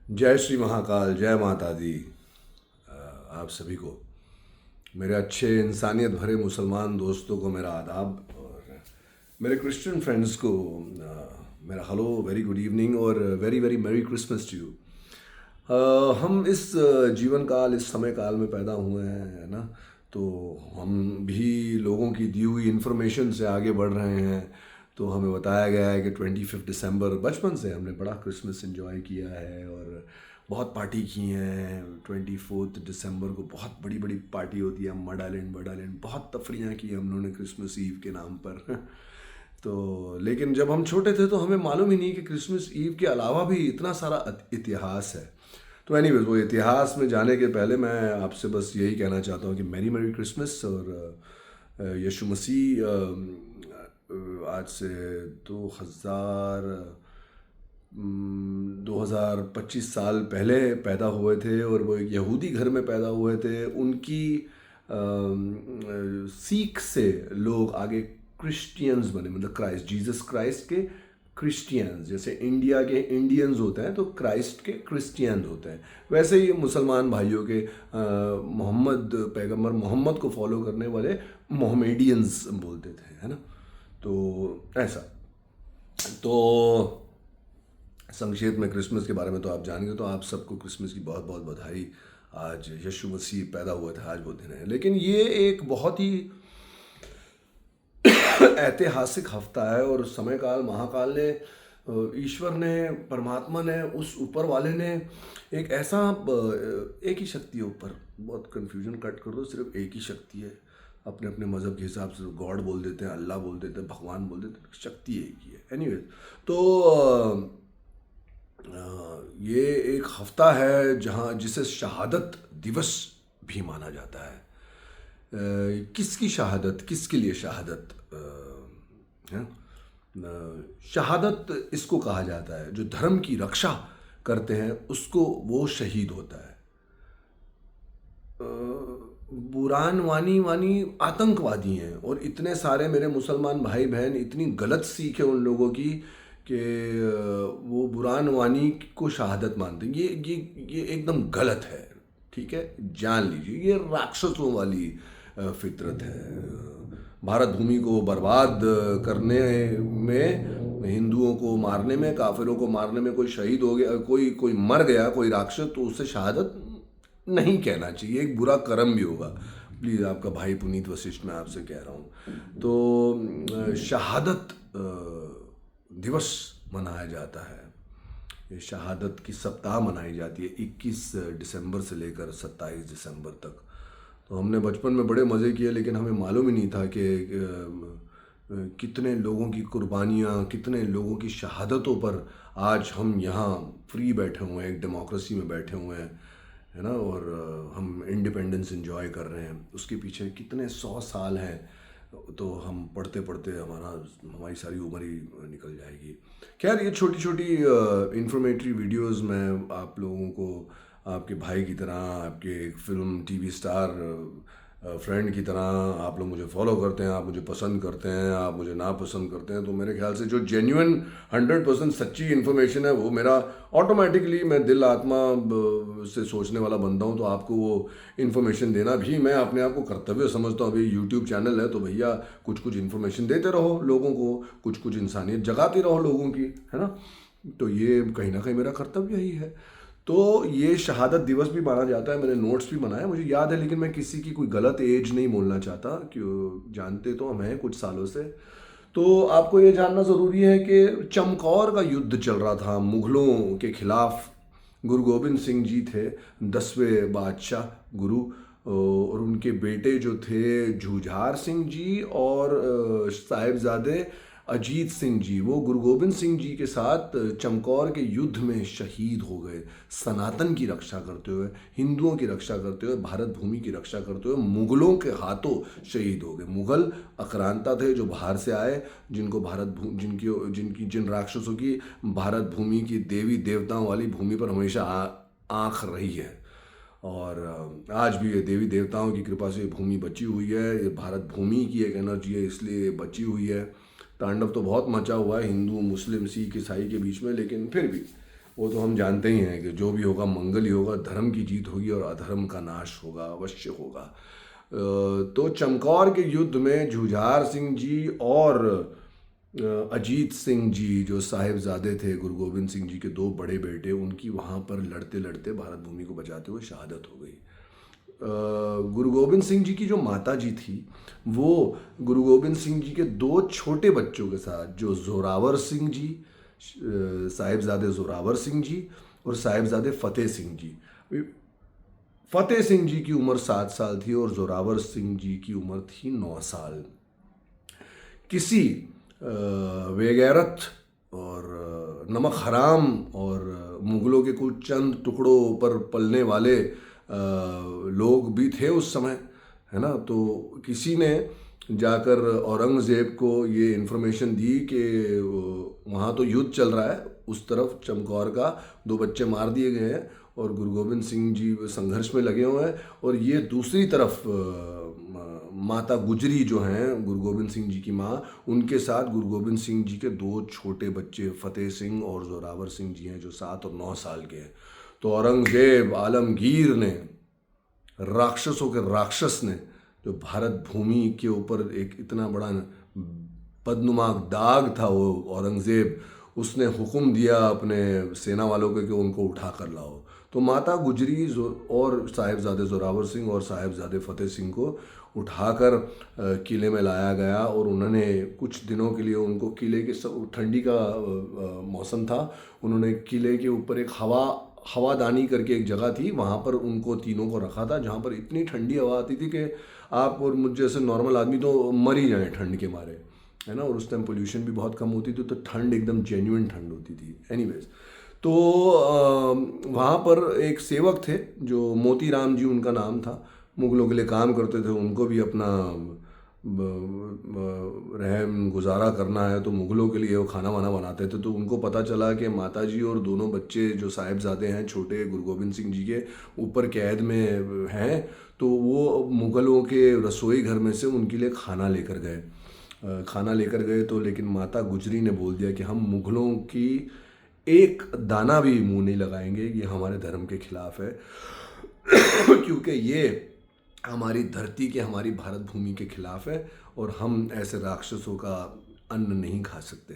जय श्री महाकाल, जय माता दी। आप सभी को, मेरे अच्छे इंसानियत भरे मुसलमान दोस्तों को मेरा आदाब, और मेरे क्रिश्चियन फ्रेंड्स को मेरा हेलो, वेरी गुड इवनिंग और very very merry Christmas to you. हम इस जीवन काल, इस समय काल में पैदा हुए हैं, है ना। तो हम भी लोगों की दी हुई इन्फॉर्मेशन से आगे बढ़ रहे हैं। तो हमें बताया गया है कि 25 दिसंबर, बचपन से हमने बड़ा क्रिसमस इन्जॉय किया है और बहुत पार्टी की हैं। 24 दिसंबर को बहुत बड़ी बड़ी पार्टी होती है, मड आइलैंड, बड आइलैंड, बहुत तफरियाँ की हम लोगों ने क्रिसमस ईव के नाम पर। तो लेकिन जब हम छोटे थे तो हमें मालूम ही नहीं कि क्रिसमस ईव के अलावा भी इतना सारा इतिहास है। तो एनीवेज, वो इतिहास में जाने के पहले मैं आपसे बस यही कहना चाहता हूँ कि मैरी मैरी क्रिसमस। और यीशु मसीह आज से 2025 साल पहले पैदा हुए थे, और वो एक यहूदी घर में पैदा हुए थे। उनकी सीख से लोग आगे क्रिश्चियंस बने, मतलब क्राइस्ट, जीसस क्राइस्ट के क्रिश्चियंस। जैसे इंडिया के इंडियंस होते हैं तो क्राइस्ट के क्रिश्चियंस होते हैं, वैसे ही मुसलमान भाइयों के मोहम्मद, पैगंबर मोहम्मद को फॉलो करने वाले मोहम्मेडियंस बोलते थे, है ना। तो ऐसा, तो संक्षेप में क्रिसमस के बारे में तो आप जानेंगे। तो आप सबको क्रिसमस की बहुत बहुत बधाई। आज यीशु मसीह पैदा हुआ था, आज वो दिन है। लेकिन ये एक बहुत ही ऐतिहासिक हफ्ता है, और समय काल, महाकाल ने, ईश्वर ने, परमात्मा ने, उस ऊपर वाले ने एक ऐसा एक ही शक्ति है ऊपर, बहुत कन्फ्यूजन कट कर दो, सिर्फ एक ही शक्ति है। अपने अपने मज़हब के हिसाब से गॉड बोल देते हैं, अल्लाह बोल देते हैं, भगवान बोल देते हैं, शक्ति एक ही है। एनीवेज, तो ये एक हफ्ता है जहाँ जिसे शहादत दिवस भी माना जाता है। किसकी शहादत, किसके लिए शहादत है? शहादत इसको कहा जाता है जो धर्म की रक्षा करते हैं, उसको, वो शहीद होता है। बुरान वानी वानी आतंकवादी हैं, और इतने सारे मेरे मुसलमान भाई बहन, इतनी गलत सीख है उन लोगों की कि वो बुरान वानी को शहादत मानते हैं। ये एकदम गलत है, ठीक है, जान लीजिए। ये राक्षसों वाली फितरत है। भारत भूमि को बर्बाद करने में, हिंदुओं को मारने में, काफिरों को मारने में कोई शहीद हो गया, कोई कोई मर गया, कोई राक्षस, तो उसे शहादत नहीं कहना चाहिए, एक बुरा कर्म भी होगा। प्लीज़, आपका भाई पुनीत वशिष्ठ मैं आपसे कह रहा हूँ। तो शहादत दिवस मनाया जाता है। ये शहादत की सप्ताह मनाई जाती है 21 दिसंबर से लेकर 27 दिसंबर तक। तो हमने बचपन में बड़े मज़े किए, लेकिन हमें मालूम ही नहीं था कि कितने लोगों की कुर्बानियाँ, कितने लोगों की शहादतों पर आज हम यहाँ फ्री बैठे हुए हैं, एक डेमोक्रेसी में बैठे हुए हैं, है ना। और हम इंडिपेंडेंस एंजॉय कर रहे हैं। उसके पीछे कितने 100 साल हैं, तो हम पढ़ते पढ़ते हमारी सारी उम्र ही निकल जाएगी। खैर, ये छोटी छोटी इंफॉर्मेटरी वीडियोस मैं आप लोगों को, आपके भाई की तरह, आपके एक फिल्म टीवी स्टार फ्रेंड की तरह, आप लोग मुझे फॉलो करते हैं, आप मुझे पसंद करते हैं, आप मुझे नापसंद करते हैं। तो मेरे ख्याल से जो जेन्युइन 100% सच्ची इन्फॉर्मेशन है, वो मेरा ऑटोमेटिकली, मैं दिल आत्मा से सोचने वाला बंदा हूँ, तो आपको वो इन्फॉर्मेशन देना भी मैं अपने आप को कर्तव्य समझता हूँ। अभी यूट्यूब चैनल है तो भैया कुछ कुछ इन्फॉर्मेशन देते रहो लोगों को, कुछ कुछ इंसानियत जगाते रहो लोगों की, है ना। तो ये कहीं ना कहीं मेरा कर्तव्य ही है। तो ये शहादत दिवस भी माना जाता है, मैंने नोट्स भी बनाए, मुझे याद है, लेकिन मैं किसी की कोई गलत एज नहीं बोलना चाहता, क्यों, जानते तो हम हैं कुछ सालों से। तो आपको ये जानना ज़रूरी है कि चमकौर का युद्ध चल रहा था मुग़लों के खिलाफ। गुरु गोबिंद सिंह जी थे 10वें बादशाह गुरु, और उनके बेटे जो थे जूझार सिंह जी और साहिबजादे अजीत सिंह जी, वो गुरु गोबिंद सिंह जी के साथ चमकौर के युद्ध में शहीद हो गए। सनातन की रक्षा करते हुए, हिंदुओं की रक्षा करते हुए, भारत भूमि की रक्षा करते हुए मुग़लों के हाथों शहीद हो गए। मुग़ल आक्रांता थे जो बाहर से आए, जिनको जिन राक्षसों की भारत भूमि की देवी देवताओं वाली भूमि पर हमेशा आँख रही है। और आज भी ये देवी देवताओं की कृपा से ये भूमि बची हुई है। ये भारत भूमि की एक एनर्जी है, इसलिए ये बची हुई है। तांडव तो बहुत मचा हुआ है हिंदू, मुस्लिम, सिख, ईसाई के बीच में, लेकिन फिर भी वो तो हम जानते ही हैं कि जो भी होगा मंगल ही होगा, धर्म की जीत होगी और अधर्म का नाश होगा, अवश्य होगा। तो चमकौर के युद्ध में जुझार सिंह जी और अजीत सिंह जी जो साहिबजादे थे गुरु गोबिंद सिंह जी के दो बड़े बेटे, उनकी वहाँ पर लड़ते लड़ते भारत भूमि को बचाते हुए शहादत हो गई। गुरु गोबिंद सिंह जी की जो माता जी थी वो गुरु गोबिंद सिंह जी के दो छोटे बच्चों के साथ, जो जोरावर सिंह जी, साहिबजादे जोरावर सिंह जी और साहिबजादे फतेह सिंह जी, फतेह सिंह जी की उम्र 7 साल थी और जोरावर सिंह जी की उम्र थी 9 साल। किसी बेगैरत और नमक हराम और मुगलों के कुछ चंद टुकड़ों पर पलने वाले लोग भी थे उस समय, है ना। तो किसी ने जाकर औरंगज़ेब को ये इन्फॉर्मेशन दी कि वहाँ तो युद्ध चल रहा है, उस तरफ चमकौर का 2 बच्चे मार दिए गए हैं और गुरु गोबिंद सिंह जी संघर्ष में लगे हुए हैं, और ये दूसरी तरफ माता गुजरी जो हैं गुरु गोबिंद सिंह जी की माँ, उनके साथ गुरु गोबिंद सिंह जी के 2 छोटे बच्चे फतेह सिंह और जोरावर सिंह जी हैं जो 7 और 9 साल के हैं। तो औरंगज़ेब आलमगीर ने, राक्षसों के राक्षस ने, जो भारत भूमि के ऊपर एक इतना बड़ा बदनुमा दाग था वो औरंगज़ेब, उसने हुक्म दिया अपने सेना वालों को कि उनको उठा कर लाओ। तो माता गुजरी और साहिबजादे जोरावर सिंह और साहिबजादे फतेह सिंह को उठाकर किले में लाया गया और उन्होंने कुछ दिनों के लिए उनको किले के, ठंडी का मौसम था, उन्होंने किले के ऊपर एक हवादानी करके एक जगह थी, वहाँ पर उनको तीनों को रखा था, जहाँ पर इतनी ठंडी हवा आती थी कि आप और मुझ जैसे नॉर्मल आदमी तो मर ही जाए ठंड के मारे, है ना। और उस टाइम पोल्यूशन भी बहुत कम होती थी, तो ठंड एकदम जेन्युइन ठंड होती थी। एनीवेज, तो वहाँ पर एक सेवक थे जो मोतीराम जी उनका नाम था, मुग़लों के लिए काम करते थे, उनको भी अपना रहम गुजारा करना है तो मुग़लों के लिए वो खाना वाना बनाते थे। तो उनको पता चला कि माता जी और दोनों बच्चे जो साहिबजादे हैं छोटे गुरु गोबिंद सिंह जी के ऊपर कैद में हैं, तो वो मुग़लों के रसोई घर में से उनके लिए खाना लेकर गए। तो लेकिन माता गुजरी ने बोल दिया कि हम मुग़लों की एक दाना भी मुंह नहीं लगाएंगे, ये हमारे धर्म के खिलाफ है क्योंकि ये हमारी धरती के, हमारी भारत भूमि के खिलाफ है और हम ऐसे राक्षसों का अन्न नहीं खा सकते।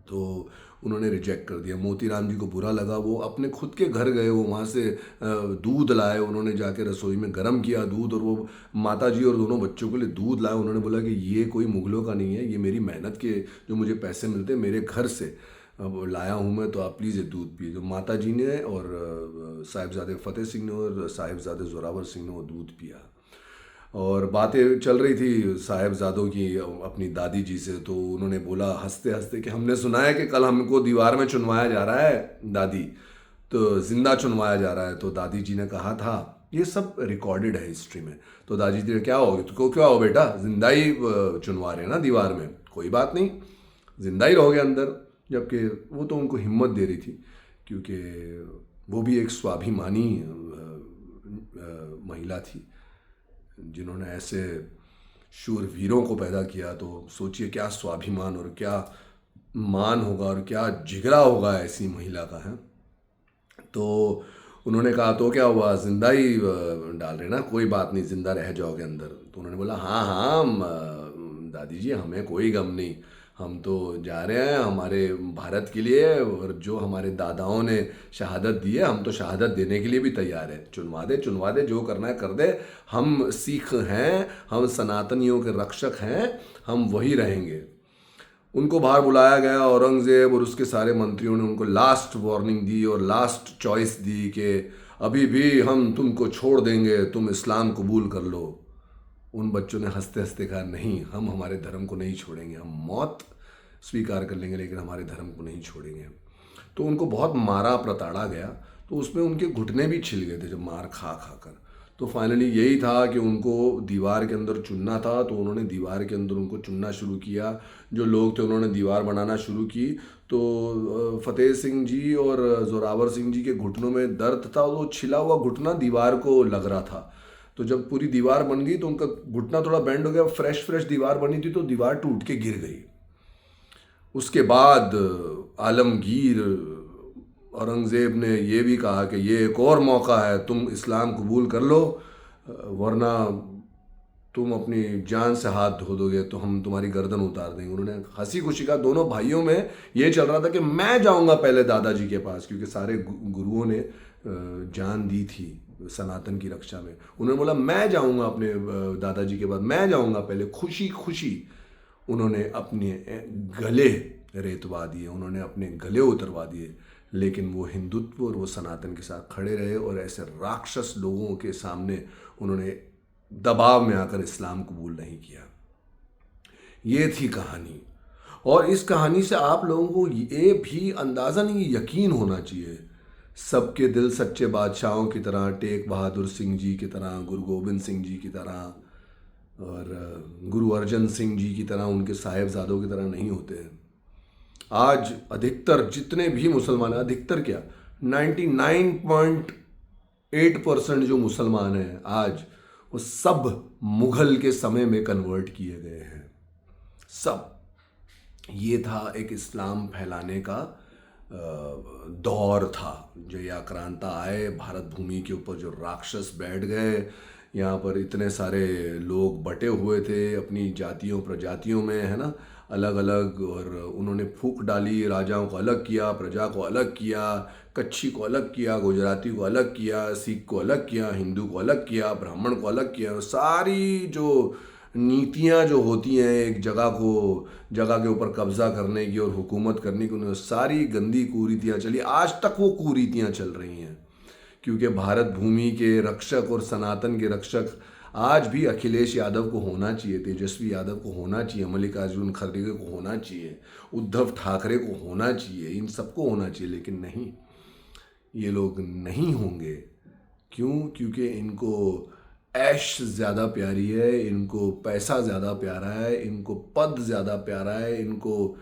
तो उन्होंने रिजेक्ट कर दिया। मोतीराम जी को बुरा लगा, वो अपने खुद के घर गए, वो वहाँ से दूध लाए, उन्होंने जाके रसोई में गर्म किया दूध और वो माता जी और दोनों बच्चों के लिए दूध लाए। उन्होंने बोला कि ये कोई मुग़लों का नहीं है, ये मेरी मेहनत के जो मुझे पैसे मिलते हैं मेरे घर से लाया हूँ मैं, तो आप प्लीज़ ये दूध पिए। तो माता जी ने और साहिबजादे फतेह सिंह ने और साहिबजादे जोरावर सिंह ने वो दूध पिया। और बातें चल रही थी साहिबजादों की अपनी दादी जी से, तो उन्होंने बोला हंसते हंसते कि हमने सुना है कि कल हमको दीवार में चुनवाया जा रहा है दादी, तो ज़िंदा चुनवाया जा रहा है। तो दादी जी ने कहा था, ये सब रिकॉर्डेड है हिस्ट्री में। तो दादी जी ने, क्या हो तो क्या हो बेटा, जिंदा ही चुनवा रहे हैं ना दीवार में, कोई बात नहीं, जिंदा ही रहोगे अंदर। जबकि वो तो उनको हिम्मत दे रही थी, क्योंकि वो भी एक स्वाभिमानी महिला थी जिन्होंने ऐसे शूरवीरों को पैदा किया। तो सोचिए क्या स्वाभिमान और क्या मान होगा और क्या जिगरा होगा ऐसी महिला का, है। तो उन्होंने कहा तो क्या हुआ, ज़िंदा ही डाल रहे ना, कोई बात नहीं, ज़िंदा रह जाओगे अंदर। तो उन्होंने बोला हाँ दादी जी, हमें कोई गम नहीं, हम तो जा रहे हैं हमारे भारत के लिए, और जो हमारे दादाओं ने शहादत दी है हम तो शहादत देने के लिए भी तैयार है, चुनवा दे, जो करना है कर दे। हम सिख हैं, हम सनातनियों के रक्षक हैं, हम वही रहेंगे। उनको बाहर बुलाया गया, औरंगज़ेब और उसके सारे मंत्रियों ने उनको लास्ट वार्निंग दी और लास्ट चॉइस दी कि अभी भी हम तुमको छोड़ देंगे, तुम इस्लाम कबूल कर लो। उन बच्चों ने हंसते हंसते कहा, नहीं, हम हमारे धर्म को नहीं छोड़ेंगे, हम मौत स्वीकार कर लेंगे लेकिन हमारे धर्म को नहीं छोड़ेंगे। तो उनको बहुत मारा प्रताड़ा गया, तो उसमें उनके घुटने भी छिल गए थे जब मार खा कर। तो फाइनली यही था कि उनको दीवार के अंदर चुनना था, तो उन्होंने दीवार के अंदर उनको चुनना शुरू किया। जो लोग थे उन्होंने दीवार बनाना शुरू की। तो फतेह सिंह जी और जोरावर सिंह जी के घुटनों में दर्द था, वो छिला हुआ घुटना दीवार को लग रहा था। तो जब पूरी दीवार बन गई तो उनका घुटना थोड़ा बेंड हो गया, फ्रेश दीवार बनी थी, तो दीवार टूट के गिर गई। उसके बाद आलमगीर औरंगज़ेब ने ये भी कहा कि ये एक और मौका है, तुम इस्लाम कबूल कर लो, वरना तुम अपनी जान से हाथ धो दोगे तो हम तुम्हारी गर्दन उतार देंगे। उन्होंने हंसी खुशी का, दोनों भाइयों में ये चल रहा था कि मैं जाऊंगा पहले दादाजी के पास, क्योंकि सारे गुरुओं ने जान दी थी सनातन की रक्षा में। उन्होंने बोला मैं जाऊंगा अपने दादाजी के पास, मैं जाऊंगा पहले। खुशी खुशी उन्होंने अपने गले रेतवा दिए, उन्होंने अपने गले उतरवा दिए, लेकिन वो हिंदुत्व और वो सनातन के साथ खड़े रहे और ऐसे राक्षस लोगों के सामने उन्होंने दबाव में आकर इस्लाम कबूल नहीं किया। ये थी कहानी। और इस कहानी से आप लोगों को ये भी अंदाज़ा नहीं, यकीन होना चाहिए, सबके दिल सच्चे बादशाहों की तरह, टेक बहादुर सिंह जी की तरह, गुरु गोबिंद सिंह जी की तरह और गुरु अर्जन सिंह जी की तरह, उनके साहेबजादों की तरह नहीं होते हैं। आज अधिकतर जितने भी मुसलमान, अधिकतर क्या 99.8% जो मुसलमान हैं आज, वो सब मुगल के समय में कन्वर्ट किए गए हैं। सब ये था एक इस्लाम फैलाने का दौर था। जो ये आक्रांता आए भारत भूमि के ऊपर, जो राक्षस बैठ गए यहाँ पर, इतने सारे लोग बटे हुए थे अपनी जातियों प्रजातियों में, है ना, अलग अलग, और उन्होंने फूंक डाली, राजाओं को अलग किया, प्रजा को अलग किया, कच्छी को अलग किया, गुजराती को अलग किया, सिख को अलग किया, हिंदू को अलग किया, ब्राह्मण को अलग किया। सारी जो नीतियाँ जो होती हैं एक जगह के ऊपर कब्जा करने की और हुकूमत करने की, उन्होंने सारी गंदी कुरीतियाँ चली। आज तक वो कुरीतियाँ चल रही हैं, क्योंकि भारत भूमि के रक्षक और सनातन के रक्षक आज भी अखिलेश यादव को होना चाहिए, तेजस्वी यादव को होना चाहिए, मल्लिकार्जुन खड़गे को होना चाहिए, उद्धव ठाकरे को होना चाहिए, इन सबको होना चाहिए, लेकिन नहीं, ये लोग नहीं होंगे। क्यों? क्योंकि इनको ऐश ज़्यादा प्यारी है, इनको पैसा ज़्यादा प्यारा है, इनको पद ज़्यादा प्यारा है, इनको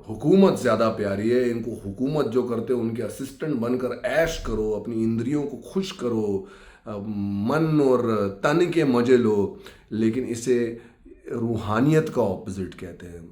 हुकूमत ज़्यादा प्यारी है। इनको हुकूमत जो करते हो उनके असिस्टेंट बनकर ऐश करो, अपनी इंद्रियों को खुश करो, मन और तन के मजे लो, लेकिन इसे रूहानियत का ऑपोजिट कहते हैं।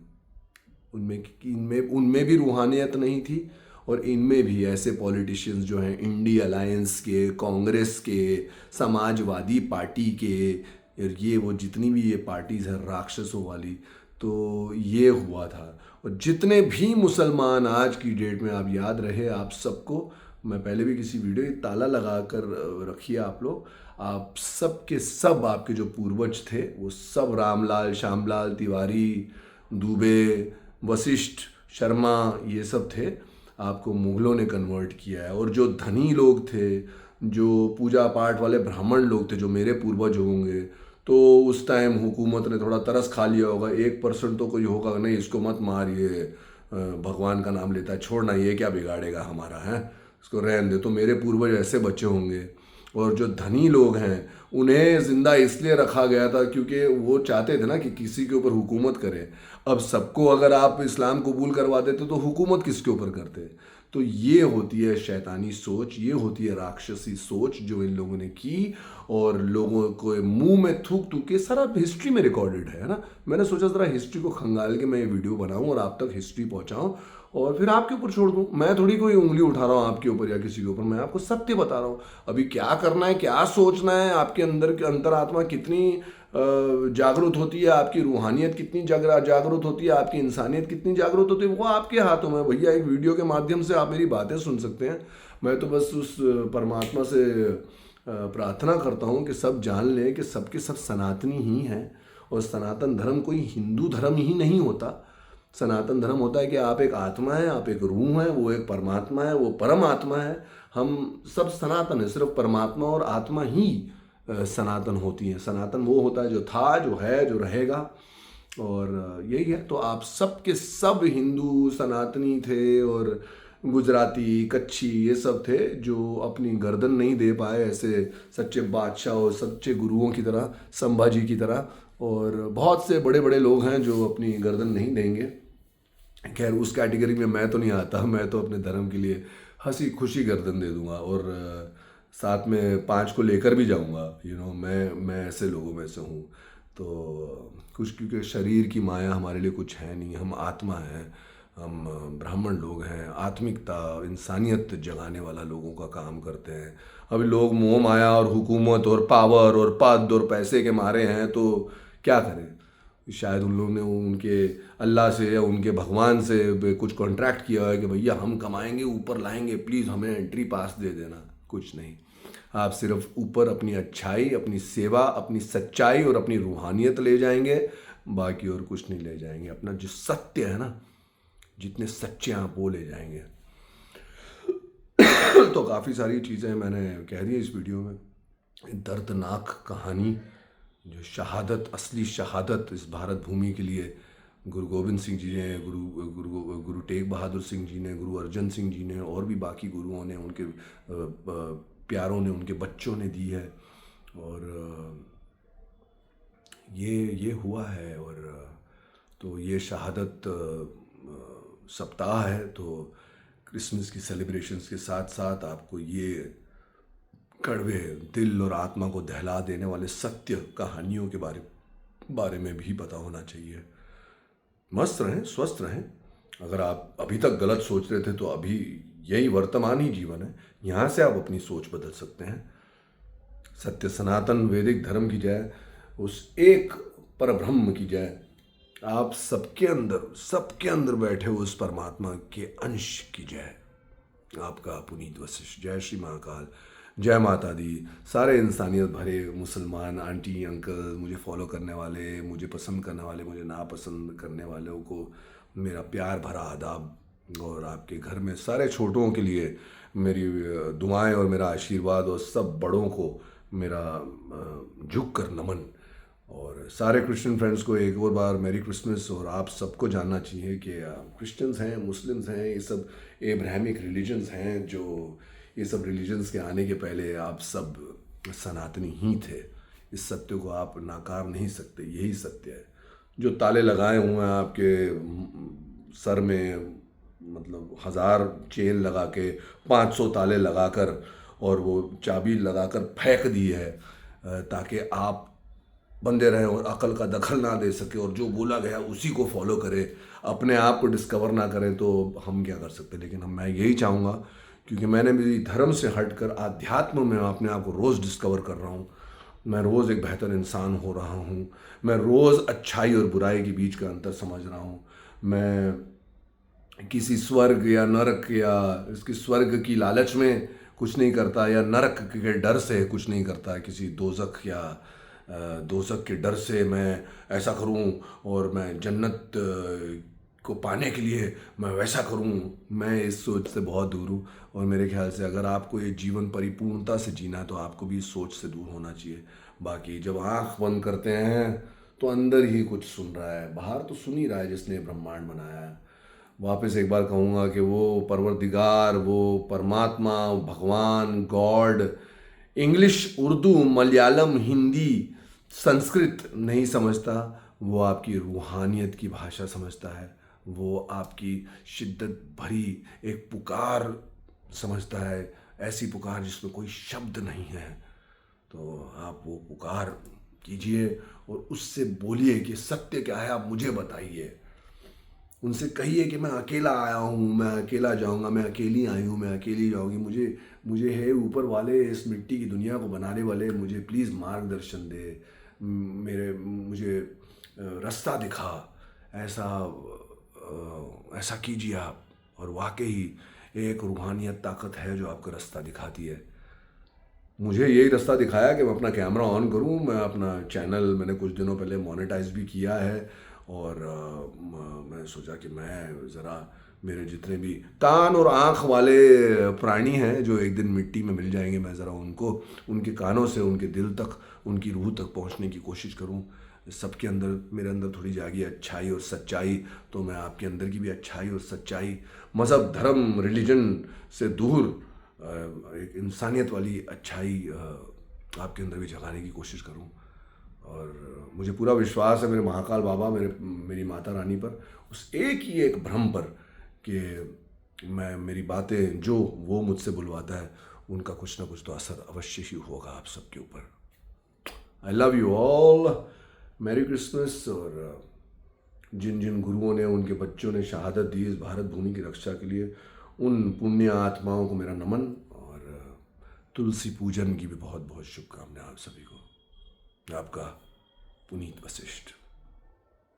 उनमें भी रूहानियत नहीं थी, और इनमें भी ऐसे पॉलिटिशियंस जो हैं इंडिया अलायंस के, कांग्रेस के, समाजवादी पार्टी के, और ये वो जितनी भी ये पार्टीज़ हैं राक्षसों वाली, तो ये हुआ था। और जितने भी मुसलमान आज की डेट में, आप याद रहे आप सबको, मैं पहले भी किसी वीडियो ताला लगा कर रखिए आप लोग, आप सब के सब आपके जो पूर्वज थे वो सब रामलाल, श्यामलाल तिवारी, दुबे, वशिष्ठ, शर्मा, ये सब थे, आपको मुगलों ने कन्वर्ट किया है। और जो धनी लोग थे, जो पूजा पाठ वाले ब्राह्मण लोग थे, जो मेरे पूर्वज होंगे, तो उस टाइम हुकूमत ने थोड़ा तरस खा लिया होगा, 1% तो कोई होगा, नहीं इसको मत मार, ये भगवान का नाम लेता है, छोड़ना, ये क्या बिगाड़ेगा हमारा, है, इसको रहने दे। तो मेरे पूर्वज ऐसे बच्चे होंगे। और जो धनी लोग हैं उन्हें ज़िंदा इसलिए रखा गया था क्योंकि वो चाहते थे ना कि किसी के ऊपर हुकूमत करें। अब सबको अगर आप इस्लाम कबूल करवा देते तो हुकूमत किसके ऊपर करते? तो ये होती है शैतानी सोच, ये होती है राक्षसी सोच जो इन लोगों ने की, और लोगों को मुंह में थूक थूक के, सारा हिस्ट्री में रिकॉर्डेड है ना। मैंने सोचा ज़रा हिस्ट्री को खंगाल के मैं ये वीडियो बनाऊं और आप तक हिस्ट्री पहुंचाऊं, और फिर आपके ऊपर छोड़ दूं। मैं थोड़ी कोई उंगली उठा रहा हूँ आपके ऊपर या किसी के ऊपर, मैं आपको सत्य बता रहा हूँ। अभी क्या करना है, क्या सोचना है, आपके अंदर की अंतरात्मा कितनी जागरूक होती है, आपकी रूहानियत कितनी जागरूक होती है, आपकी इंसानियत कितनी जागरूक होती है, वो आपके हाथों में। भैया एक वीडियो के माध्यम से आप मेरी बातें सुन सकते हैं। मैं तो बस उस परमात्मा से प्रार्थना करता हूँ कि सब जान लें कि सबके सब सनातनी ही हैं, और सनातन धर्म कोई हिंदू धर्म ही नहीं होता। सनातन धर्म होता है कि आप एक आत्मा है, आप एक रूह है, वो एक परमात्मा है, वो परम आत्मा है। हम सब सनातन है, सिर्फ परमात्मा और आत्मा ही सनातन होती है। सनातन वो होता है जो था, जो है, जो रहेगा, और यही है। तो आप सब के सब हिंदू सनातनी थे, और गुजराती, कच्छी, ये सब थे जो अपनी गर्दन नहीं दे पाए ऐसे सच्चे बादशाह और सच्चे गुरुओं की तरह, संभाजी की तरह। और बहुत से बड़े बड़े लोग हैं जो अपनी गर्दन नहीं देंगे। खैर उस कैटेगरी में मैं तो नहीं आता, मैं तो अपने धर्म के लिए हंसी खुशी गर्दन दे दूंगा, और साथ में 5 को लेकर भी जाऊंगा। मैं ऐसे लोगों में से हूँ। तो कुछ, क्योंकि शरीर की माया हमारे लिए कुछ है नहीं, हम आत्मा हैं। हम ब्राह्मण लोग हैं, आत्मिकता इंसानियत जगाने वाला लोगों का काम करते हैं। अभी लोग मोह माया और हुकूमत और पावर और पद और पैसे के मारे हैं, तो क्या करें? शायद उन लोगों ने उनके अल्लाह से या उनके भगवान से कुछ कॉन्ट्रैक्ट किया है कि भैया हम कमाएंगे, ऊपर लाएंगे, प्लीज़ हमें एंट्री पास दे देना। कुछ नहीं, आप सिर्फ ऊपर अपनी अच्छाई, अपनी सेवा, अपनी सच्चाई और अपनी रूहानियत ले जाएंगे, बाकी और कुछ नहीं ले जाएंगे। अपना जो सत्य है ना, जितने सच्चे आप वो ले जाएंगे। तो काफ़ी सारी चीज़ें मैंने कह दी इस वीडियो में। दर्दनाक कहानी, जो शहादत, असली शहादत इस भारत भूमि के लिए गुरु गोविंद सिंह जी ने, गुरु तेग बहादुर सिंह जी ने, गुरु अर्जन सिंह जी ने और भी बाकी गुरुओं ने, उनके प्यारों ने, उनके बच्चों ने दी है। और ये हुआ है। और तो ये शहादत सप्ताह है, तो क्रिसमस की सेलिब्रेशंस के साथ साथ आपको ये कड़वे दिल और आत्मा को दहला देने वाले सत्य कहानियों के बारे में भी पता होना चाहिए। मस्त रहें, स्वस्थ रहें। अगर आप अभी तक गलत सोच रहे थे तो अभी यही वर्तमान ही जीवन है, यहाँ से आप अपनी सोच बदल सकते हैं। सत्य सनातन वैदिक धर्म की जय, उस एक परब्रह्म की जय। आप सबके अंदर बैठे हो उस परमात्मा के अंश की जय। आपका पुनीत वशिष्ठ। जय श्री महाकाल, जय माता दी। सारे इंसानियत भरे मुसलमान आंटी अंकल, मुझे फॉलो करने वाले, मुझे पसंद करने वाले, मुझे नापसंद करने वालों को मेरा प्यार भरा आदाब। और आपके घर में सारे छोटों के लिए मेरी दुआएं और मेरा आशीर्वाद, और सब बड़ों को मेरा झुक कर नमन। और सारे क्रिश्चियन फ्रेंड्स को एक और बार मैरी क्रिसमस। और आप सबको जानना चाहिए कि क्रिश्चियंस हैं, मुस्लिम्स हैं, ये सब एब्राहमिक रिलीजन्स हैं, जो ये सब रिलीजन्स के आने के पहले आप सब सनातनी ही थे। इस सत्य को आप नाकार नहीं सकते, यही सत्य है। जो ताले लगाए हुए हैं आपके सर में, मतलब 1000 चेन लगा के 500 ताले लगाकर और वो चाबी लगाकर फेंक दी है ताकि आप बंदे रहें और अकल का दखल ना दे सके, और जो बोला गया उसी को फॉलो करें, अपने आप को डिस्कवर ना करें, तो हम क्या कर सकते। लेकिन मैं यही चाहूँगा, क्योंकि मैंने मेरी धर्म से हटकर आध्यात्म में अपने आप को रोज़ डिस्कवर कर रहा हूँ। मैं रोज़ एक बेहतर इंसान हो रहा हूँ। मैं रोज़ अच्छाई और बुराई के बीच का अंतर समझ रहा हूँ। मैं किसी स्वर्ग या नरक या इसकी स्वर्ग की लालच में कुछ नहीं करता, या नरक के डर से कुछ नहीं करता, किसी दोजख या दोजख के डर से मैं ऐसा करूं और मैं जन्नत को पाने के लिए मैं वैसा करूं। मैं इस सोच से बहुत दूर हूं। और मेरे ख्याल से अगर आपको ये जीवन परिपूर्णता से जीना है तो आपको भी इस सोच से दूर होना चाहिए। बाकी जब आँख बंद करते हैं तो अंदर ही कुछ सुन रहा है, बाहर तो सुन ही रहा है जिसने ब्रह्मांड बनाया है। वापस एक बार कहूँगा कि वो परवरदिगार, वो परमात्मा, भगवान, गॉड, इंग्लिश, उर्दू, मलयालम, हिंदी, संस्कृत नहीं समझता। वो आपकी रूहानियत की भाषा समझता है। वो आपकी शिद्दत भरी एक पुकार समझता है, ऐसी पुकार जिसमें कोई शब्द नहीं है। तो आप वो पुकार कीजिए और उससे बोलिए कि सत्य क्या है, आप मुझे बताइए। उनसे कहिए कि मैं अकेला आया हूँ, मैं अकेला जाऊँगा, मैं अकेली आई हूँ, मैं अकेली जाऊँगी। मुझे है ऊपर वाले, इस मिट्टी की दुनिया को बनाने वाले, मुझे प्लीज़ मार्गदर्शन दे, मुझे रास्ता दिखा। ऐसा कीजिए आप। और वाकई एक रूहानियत ताकत है जो आपको रास्ता दिखाती है। मुझे यही रास्ता दिखाया कि मैं अपना कैमरा ऑन करूं। मैं अपना चैनल मैंने कुछ दिनों पहले मोनेटाइज भी किया है, और मैं सोचा कि मैं ज़रा मेरे जितने भी कान और आँख वाले प्राणी हैं जो एक दिन मिट्टी में मिल जाएंगे, मैं ज़रा उनको उनके कानों से उनके दिल तक, उनकी रूह तक पहुंचने की कोशिश करूं। सबके अंदर, मेरे अंदर थोड़ी जागी अच्छाई और सच्चाई, तो मैं आपके अंदर की भी अच्छाई और सच्चाई, मज़हब, धर्म, रिलीजन से दूर एक इंसानियत वाली अच्छाई आपके अंदर भी जगाने की कोशिश करूं। और मुझे पूरा विश्वास है मेरे महाकाल बाबा, मेरी माता रानी पर, उस एक भ्रम पर कि मेरी बातें जो वो मुझसे बुलवाता है, उनका कुछ ना कुछ तो असर अवश्य ही होगा आप सबके ऊपर। I love you all, merry Christmas. और जिन जिन गुरुओं ने, उनके बच्चों ने शहादत दी इस भारत भूमि की रक्षा के लिए, उन पुण्य आत्माओं को मेरा नमन, और तुलसी पूजन की भी बहुत बहुत शुभकामनाएं आप सभी को। आपका पुनीत वशिष्ठ।